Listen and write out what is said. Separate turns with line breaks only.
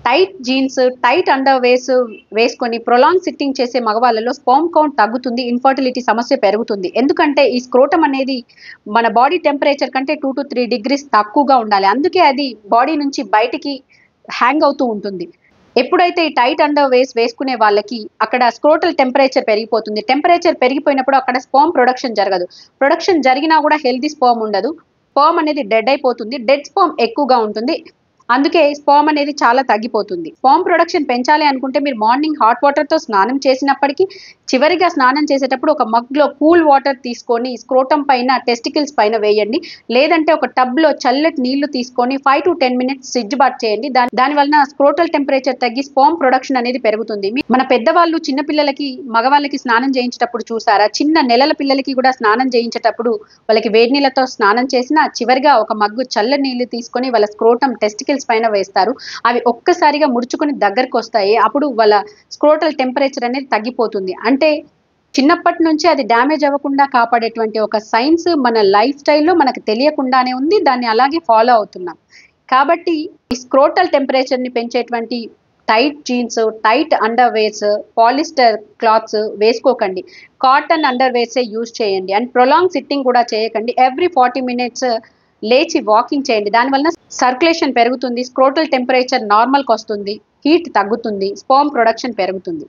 Tight jeans, tight underwears వేసుకొని prolong sitting చేసే మగవాళ్ళలో sperm count తగ్గుతుంది. ఇన్‌ఫర్టిలిటీ సమస్య పెరుగుతుంది. ఎందుకంటే ఈ స్క్రోటమ్ అనేది మన బాడీ టెంపరేచర్ కంటే 2-3 డిగ్రీస్ తక్కువగా ఉండాలి. అందుకే అది బాడీ నుంచి బయటికి హ్యాంగ్ అవుతూ ఉంటుంది. ఎప్పుడైతే ఈ టైట్ అండర్‌వేర్స్ వేసుకునే వాళ్ళకి అక్కడ స్క్రోటల్ టెంపరేచర్ పెరిగిపోతుంది. టెంపరేచర్ పెరిగిపోయినప్పుడు అక్కడ స్పెర్మ్ ప్రొడక్షన్ జరగదు. ప్రొడక్షన్ జరిగినా కూడా హెల్తీ స్పెర్మ్ ఉండదు. స్పెర్మ్ అనేది డెడ్ అయిపోతుంది. డెడ్ స్పెర్మ్ ఎక్కువగా ఉంటుంది. అందుకే స్పెర్మ్ అనేది చాలా తగ్గిపోతుంది. స్పెర్మ్ ప్రొడక్షన్ పెంచాలి అనుకుంటే మీరు మార్నింగ్ హాట్ వాటర్‌తో స్నానం చేసినప్పటికీ, చివరిగా స్నానం చేసేటప్పుడు ఒక మగ్‌లో కూల్ వాటర్ తీసుకొని స్క్రోటమ్ పైన, టెస్టికల్స్ పైన వేయండి. లేదంటే ఒక టబ్‌లో చల్లటి నీళ్లు తీసుకొని 5-10 మినిట్స్ ఫ్రిడ్జ్ బాత్ చేయండి. దాని వలన స్క్రోటల్ టెంపరేచర్ తగ్గి స్పెర్మ్ ప్రొడక్షన్ అనేది పెరుగుతుంది. మన పెద్దవాళ్ళు చిన్న పిల్లలకి, మగవాళ్ళకి స్నానం చేయించేటప్పుడు చూసారా? చిన్న నెలల పిల్లలకి కూడా స్నానం చేయించేటప్పుడు వాళ్ళకి వేడి నీళ్ళతో స్నానం చేసినా, చివరిగా ఒక మగ్గు చల్ల నీళ్లు తీసుకొని వాళ్ళ స్క్రోటమ్, టెస్టికల్స్ పైన వేస్తారు. అవి ఒక్కసారిగా ముడుచుకొని దగ్గరకొస్తాయి. అప్పుడు వాళ్ళ స్క్రోటల్ టెంపరేచర్ అనేది తగ్గిపోతుంది. అంటే చిన్నప్పటి నుంచే అది డ్యామేజ్ అవ్వకుండా కాపాడేటువంటి ఒక సైన్స్ మన లైఫ్ స్టైల్‌లో మనకు తెలియకుండానే ఉంది. దాన్ని అలాగే ఫాలో అవుతున్నాం. కాబట్టి ఈ స్క్రోటల్ టెంపరేచర్‌ని పెంచేటువంటి tight jeans, tight underwears, polyester clothes వేసుకోకండి. కాటన్ అండర్‌వేర్సే యూజ్ చేయండి. అండ్ ప్రొలాంగ్ సిట్టింగ్ కూడా చేయకండి. ఎవ్రీ 40 మినిట్స్ లేచి వాకింగ్ చేయండి. దానివలన సర్క్యులేషన్ పెరుగుతుంది. స్క్రోటల్ టెంపరేచర్ నార్మల్‌కొస్తుంది. హీట్ తగ్గుతుంది. స్పెర్మ్ ప్రొడక్షన్ పెరుగుతుంది.